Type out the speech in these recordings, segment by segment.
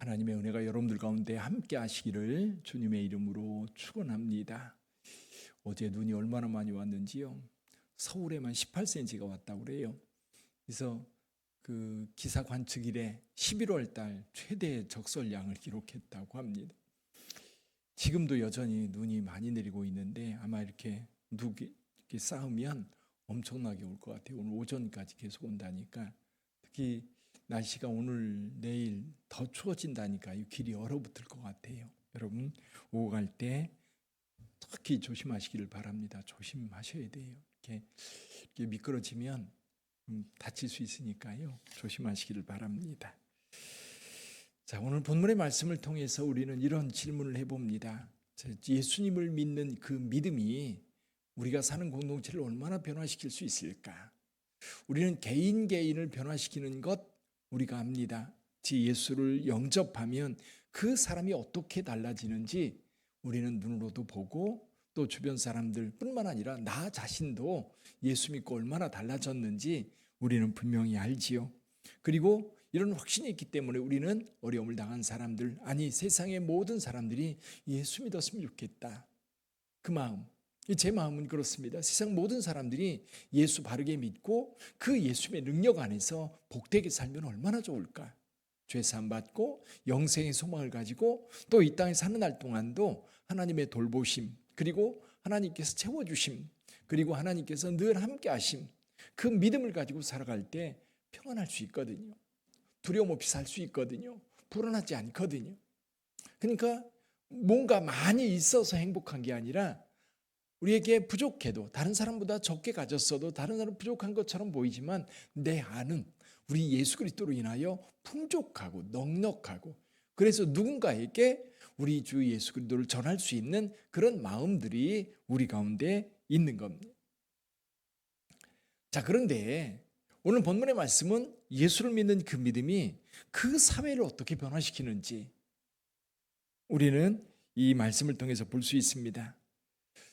하나님의 은혜가 여러분들 가운데 함께 하시기를 주님의 이름으로 축원합니다. 어제 눈이 얼마나 많이 왔는지요. 서울에만 18cm가 왔다고 그래요. 그래서 그 기사 관측 이래 11월 달 최대 적설량을 기록했다고 합니다. 지금도 여전히 눈이 많이 내리고 있는데 아마 이렇게 이렇게 쌓으면 엄청나게 올 것 같아요. 오늘 오전까지 계속 온다니까. 특히 날씨가 오늘 내일 더 추워진다니까요. 길이 얼어붙을 것 같아요. 여러분 오고 갈 때 특히 조심하시기를 바랍니다. 조심하셔야 돼요. 이렇게 미끄러지면 다칠 수 있으니까요. 조심하시기를 바랍니다. 자, 오늘 본문의 말씀을 통해서 우리는 이런 질문을 해봅니다. 예수님을 믿는 그 믿음이 우리가 사는 공동체를 얼마나 변화시킬 수 있을까? 우리는 개인을 변화시키는 것 우리가 압니다. 예수를 영접하면 그 사람이 어떻게 달라지는지 우리는 눈으로도 보고 또 주변 사람들뿐만 아니라 나 자신도 예수 믿고 얼마나 달라졌는지 우리는 분명히 알지요. 그리고 이런 확신이 있기 때문에 우리는 어려움을 당한 사람들, 아니 세상의 모든 사람들이 예수 믿었으면 좋겠다. 그 마음, 제 마음은 그렇습니다. 세상 모든 사람들이 예수 바르게 믿고 그 예수의 능력 안에서 복되게 살면 얼마나 좋을까. 죄 사함 받고 영생의 소망을 가지고 또 이 땅에 사는 날 동안도 하나님의 돌보심, 그리고 하나님께서 채워주심, 그리고 하나님께서 늘 함께 하심, 그 믿음을 가지고 살아갈 때 평안할 수 있거든요. 두려움 없이 살 수 있거든요. 불안하지 않거든요. 그러니까 뭔가 많이 있어서 행복한 게 아니라 우리에게 부족해도 다른 사람보다 적게 가졌어도 다른 사람 부족한 것처럼 보이지만 내 안은 우리 예수 그리스도로 인하여 풍족하고 넉넉하고, 그래서 누군가에게 우리 주 예수 그리스도를 전할 수 있는 그런 마음들이 우리 가운데 있는 겁니다. 자, 그런데 오늘 본문의 말씀은 예수를 믿는 그 믿음이 그 사회를 어떻게 변화시키는지 우리는 이 말씀을 통해서 볼 수 있습니다.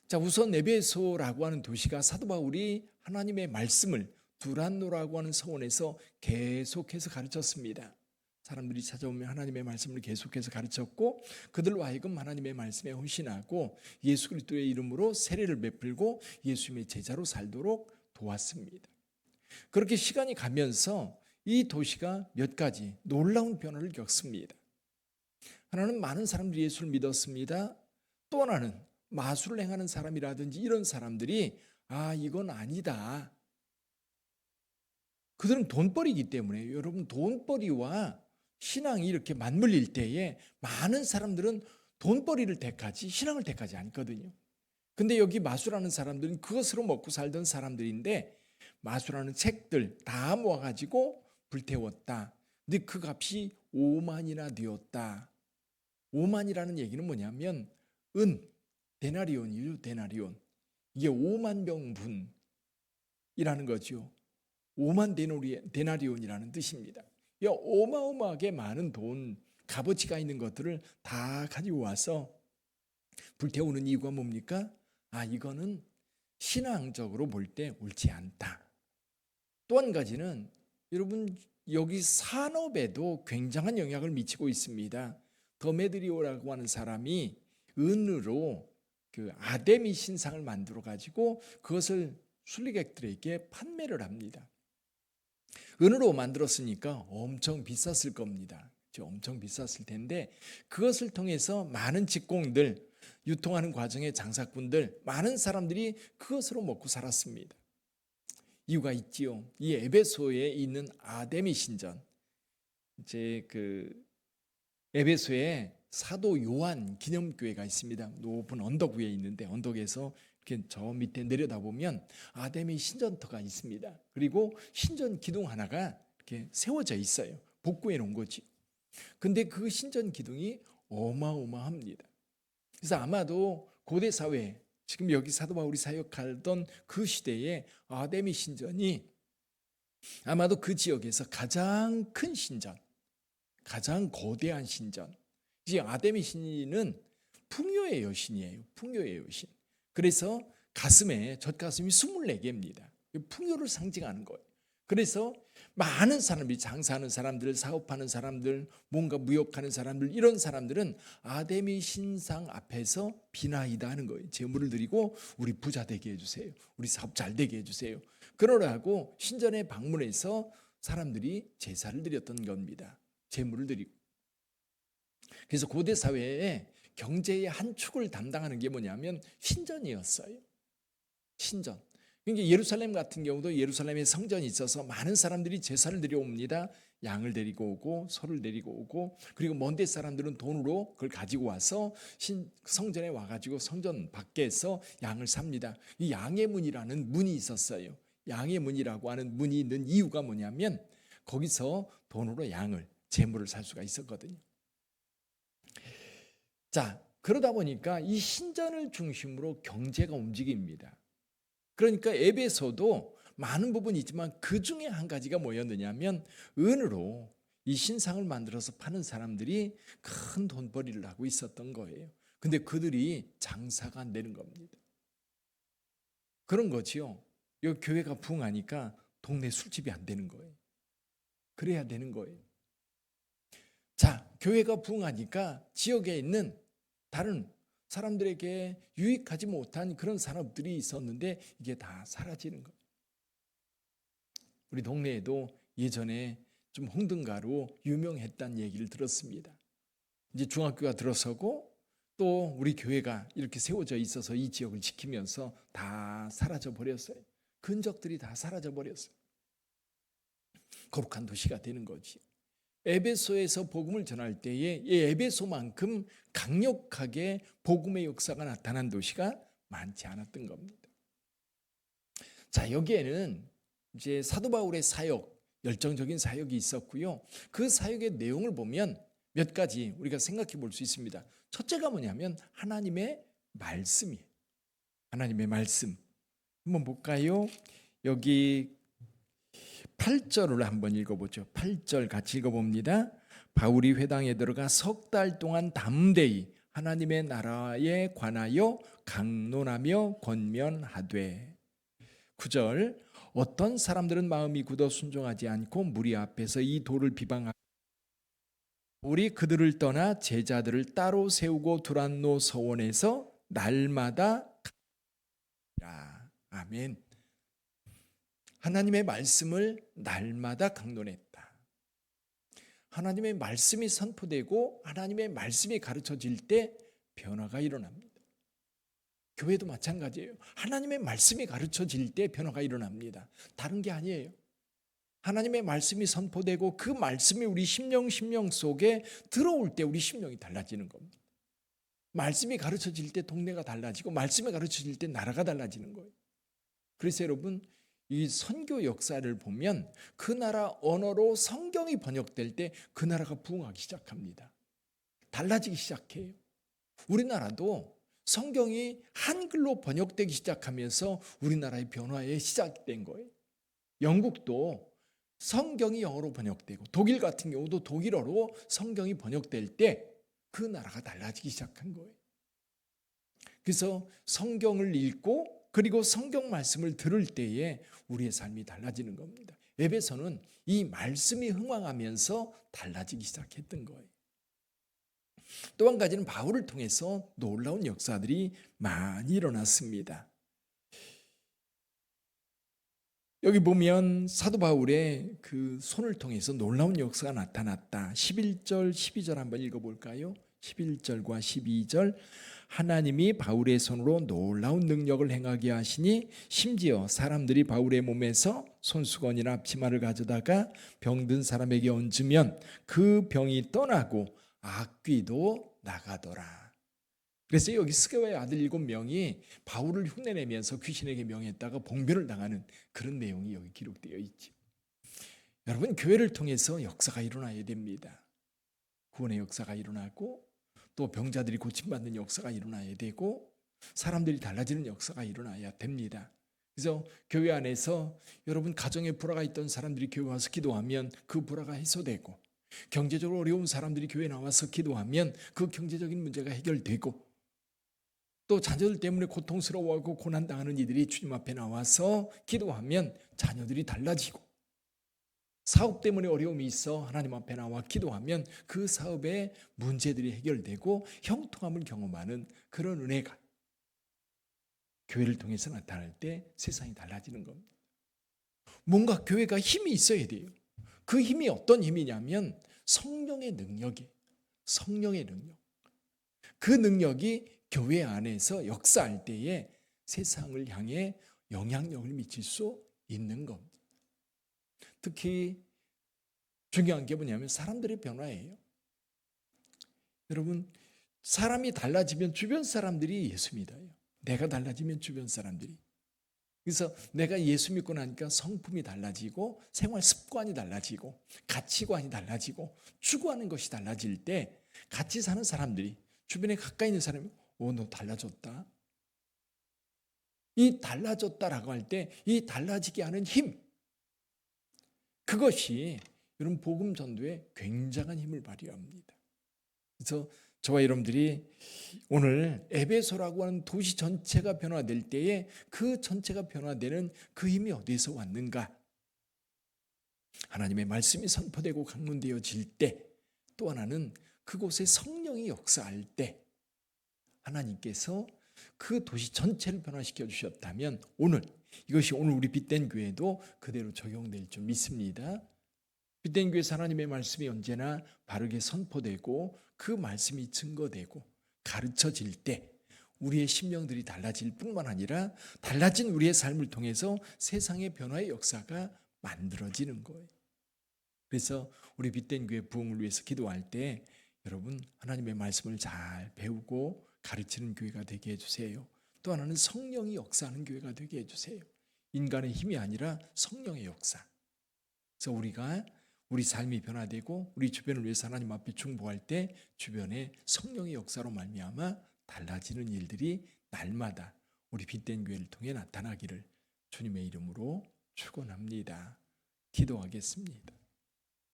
자, 우선 에베소라고 하는 도시가 사도 바울이 하나님의 말씀을 두란노라고 하는 서원에서 계속해서 가르쳤습니다. 사람들이 찾아오면 하나님의 말씀을 계속해서 가르쳤고 그들로 하여금 하나님의 말씀에 헌신하고 예수 그리스도의 이름으로 세례를 베풀고 예수님의 제자로 살도록 도왔습니다. 그렇게 시간이 가면서 이 도시가 몇 가지 놀라운 변화를 겪습니다. 하나는 많은 사람들이 예수를 믿었습니다. 또 하나는 마술을 행하는 사람이라든지 이런 사람들이 이건 아니다. 그들은 돈벌이기 때문에, 여러분 돈벌이와 신앙이 이렇게 맞물릴 때에 많은 사람들은 돈벌이를 택하지 신앙을 택하지 않거든요. 근데 여기 마술하는 사람들은 그것으로 먹고 살던 사람들인데 마술하는 책들 다 모아가지고 불태웠다. 근데 그 값이 5만이나 되었다. 5만이라는 얘기는 뭐냐면 데나리온이요, 데나리온. 이게 5만 병분이라는 거죠. 5만 데나리온이라는 뜻입니다. 어마어마하게 많은 돈, 값어치가 있는 것들을 다 가지고 와서 불태우는 이유가 뭡니까? 이거는 신앙적으로 볼 때 옳지 않다. 또 한 가지는 여러분 여기 산업에도 굉장한 영향을 미치고 있습니다. 더메드리오라고 하는 사람이 은으로 그 아데미 신상을 만들어 가지고 그것을 순례객들에게 판매를 합니다. 은으로 만들었으니까 엄청 비쌌을 겁니다. 엄청 비쌌을 텐데 그것을 통해서 많은 직공들, 유통하는 과정의 장사꾼들, 많은 사람들이 그것으로 먹고 살았습니다. 이유가 있지요. 이 에베소에 있는 아데미 신전, 이제 그 에베소에 사도 요한 기념교회가 있습니다. 높은 언덕 위에 있는데 언덕에서 이렇게 저 밑에 내려다보면 아데미 신전터가 있습니다. 그리고 신전 기둥 하나가 이렇게 세워져 있어요. 복구해 놓은 거지. 근데 그 신전 기둥이 어마어마합니다. 그래서 아마도 고대 사회, 지금 여기 사도 바울이 사역하던 그 시대에 아데미 신전이 아마도 그 지역에서 가장 큰 신전, 가장 거대한 신전. 이 아데미 신은 풍요의 여신이에요. 풍요의 여신. 그래서 젖가슴이 24개입니다. 풍요를 상징하는 거예요. 그래서 많은 사람들이 장사하는 사람들, 사업하는 사람들, 뭔가 무역하는 사람들, 이런 사람들은 아데미 신상 앞에서 비나이다 하는 거예요. 제물을 드리고 우리 부자 되게 해주세요. 우리 사업 잘 되게 해주세요. 그러라고 신전에 방문해서 사람들이 제사를 드렸던 겁니다. 제물을 드리고. 그래서 고대 사회에 경제의 한 축을 담당하는 게 뭐냐면 신전이었어요. 신전. 그러니까 예루살렘 같은 경우도 예루살렘에 성전이 있어서 많은 사람들이 제사를 드려옵니다. 양을 데리고 오고 소를 데리고 오고, 그리고 먼데 사람들은 돈으로 그걸 가지고 와서 성전에 와가지고 성전 밖에서 양을 삽니다. 이 양의 문이라는 문이 있었어요. 양의 문이라고 하는 문이 있는 이유가 뭐냐면 거기서 돈으로 양을, 재물을 살 수가 있었거든요. 자, 그러다 보니까 이 신전을 중심으로 경제가 움직입니다. 그러니까 에베소도 많은 부분이 있지만 그 중에 한 가지가 뭐였느냐면 은으로 이 신상을 만들어서 파는 사람들이 큰 돈벌이를 하고 있었던 거예요. 근데 그들이 장사가 안 되는 겁니다. 그런 거지요. 이 교회가 부흥하니까 동네 술집이 안 되는 거예요. 그래야 되는 거예요. 자, 교회가 부흥하니까 지역에 있는 다른 사람들에게 유익하지 못한 그런 산업들이 있었는데 이게 다 사라지는 거예요. 우리 동네에도 예전에 좀 홍등가로 유명했다는 얘기를 들었습니다. 이제 중학교가 들어서고 또 우리 교회가 이렇게 세워져 있어서 이 지역을 지키면서 다 사라져 버렸어요. 근적들이 다 사라져 버렸어요. 거룩한 도시가 되는 거지. 에베소에서 복음을 전할 때에 이 에베소만큼 강력하게 복음의 역사가 나타난 도시가 많지 않았던 겁니다. 자, 여기에는 이제 사도 바울의 사역, 열정적인 사역이 있었고요. 그 사역의 내용을 보면 몇 가지 우리가 생각해 볼 수 있습니다. 첫째가 뭐냐면 하나님의 말씀이에요. 하나님의 말씀. 한번 볼까요? 여기 8절을 한번 읽어보죠. 8절 같이 읽어봅니다. 바울이 회당에 들어가 석 달 동안 담대히 하나님의 나라에 관하여 강론하며 권면하되. 9절 어떤 사람들은 마음이 굳어 순종하지 않고 무리 앞에서 이 도를 비방하고 우리 그들을 떠나 제자들을 따로 세우고 두란노 서원에서 날마다 아멘. 하나님의 말씀을 날마다 강론했다. 하나님의 말씀이 선포되고 하나님의 말씀이 가르쳐질 때 변화가 일어납니다. 교회도 마찬가지예요. 하나님의 말씀이 가르쳐질 때 변화가 일어납니다. 다른 게 아니에요. 하나님의 말씀이 선포되고 그 말씀이 우리 심령 속에 들어올 때 우리 심령이 달라지는 겁니다. 말씀이 가르쳐질 때 동네가 달라지고 말씀이 가르쳐질 때 나라가 달라지는 거예요. 그래서 여러분, 이 선교 역사를 보면 그 나라 언어로 성경이 번역될 때 그 나라가 부흥하기 시작합니다. 달라지기 시작해요. 우리나라도 성경이 한글로 번역되기 시작하면서 우리나라의 변화에 시작된 거예요. 영국도 성경이 영어로 번역되고 독일 같은 경우도 독일어로 성경이 번역될 때 그 나라가 달라지기 시작한 거예요. 그래서 성경을 읽고 그리고 성경 말씀을 들을 때에 우리의 삶이 달라지는 겁니다. 에베소는 이 말씀이 흥왕하면서 달라지기 시작했던 거예요. 또 한 가지는 바울을 통해서 놀라운 역사들이 많이 일어났습니다. 여기 보면 사도 바울의 그 손을 통해서 놀라운 역사가 나타났다. 11절, 12절 한번 읽어볼까요? 11절과 12절 하나님이 바울의 손으로 놀라운 능력을 행하게 하시니 심지어 사람들이 바울의 몸에서 손수건이나 앞치마를 가져다가 병든 사람에게 얹으면 그 병이 떠나고 악귀도 나가더라. 그래서 여기 스게와의 아들 7명이 바울을 흉내내면서 귀신에게 명했다가 봉변을 당하는 그런 내용이 여기 기록되어 있죠. 여러분, 교회를 통해서 역사가 일어나야 됩니다. 구원의 역사가 일어나고 또 병자들이 고침받는 역사가 일어나야 되고 사람들이 달라지는 역사가 일어나야 됩니다. 그래서 교회 안에서 여러분 가정에 불화가 있던 사람들이 교회 와서 기도하면 그 불화가 해소되고 경제적으로 어려운 사람들이 교회 나와서 기도하면 그 경제적인 문제가 해결되고 또 자녀들 때문에 고통스러워하고 고난당하는 이들이 주님 앞에 나와서 기도하면 자녀들이 달라지고 사업 때문에 어려움이 있어 하나님 앞에 나와 기도하면 그 사업의 문제들이 해결되고 형통함을 경험하는 그런 은혜가 교회를 통해서 나타날 때 세상이 달라지는 겁니다. 뭔가 교회가 힘이 있어야 돼요. 그 힘이 어떤 힘이냐면 성령의 능력이에요. 성령의 능력. 그 능력이 교회 안에서 역사할 때에 세상을 향해 영향력을 미칠 수 있는 겁니다. 특히 중요한 게 뭐냐면 사람들의 변화예요. 여러분, 사람이 달라지면 주변 사람들이 예수 믿어요. 내가 달라지면 주변 사람들이. 그래서 내가 예수 믿고 나니까 성품이 달라지고 생활 습관이 달라지고 가치관이 달라지고 추구하는 것이 달라질 때 같이 사는 사람들이 주변에 가까이 있는 사람이 너 달라졌다. 이 달라졌다라고 할 때 이 달라지게 하는 힘, 그것이 여러분 복음 전도에 굉장한 힘을 발휘합니다. 그래서 저와 여러분들이 오늘 에베소라고 하는 도시 전체가 변화될 때에 그 전체가 변화되는 그 힘이 어디서 왔는가? 하나님의 말씀이 선포되고 강론되어질 때, 또 하나는 그곳에 성령이 역사할 때 하나님께서 그 도시 전체를 변화시켜 주셨다면 이것이 오늘 우리 빛된 교회도 그대로 적용될 줄 믿습니다. 빛된 교회에서 하나님의 말씀이 언제나 바르게 선포되고 그 말씀이 증거되고 가르쳐질 때 우리의 심령들이 달라질 뿐만 아니라 달라진 우리의 삶을 통해서 세상의 변화의 역사가 만들어지는 거예요. 그래서 우리 빛된 교회 부흥을 위해서 기도할 때 여러분 하나님의 말씀을 잘 배우고 가르치는 교회가 되게 해주세요. 또 하나는 성령이 역사하는 교회가 되게 해주세요. 인간의 힘이 아니라 성령의 역사. 그래서 우리가 우리 삶이 변화되고 우리 주변을 위해서 하나님 앞에 중보할 때 주변에 성령의 역사로 말미암아 달라지는 일들이 날마다 우리 빛된 교회를 통해 나타나기를 주님의 이름으로 축원합니다. 기도하겠습니다.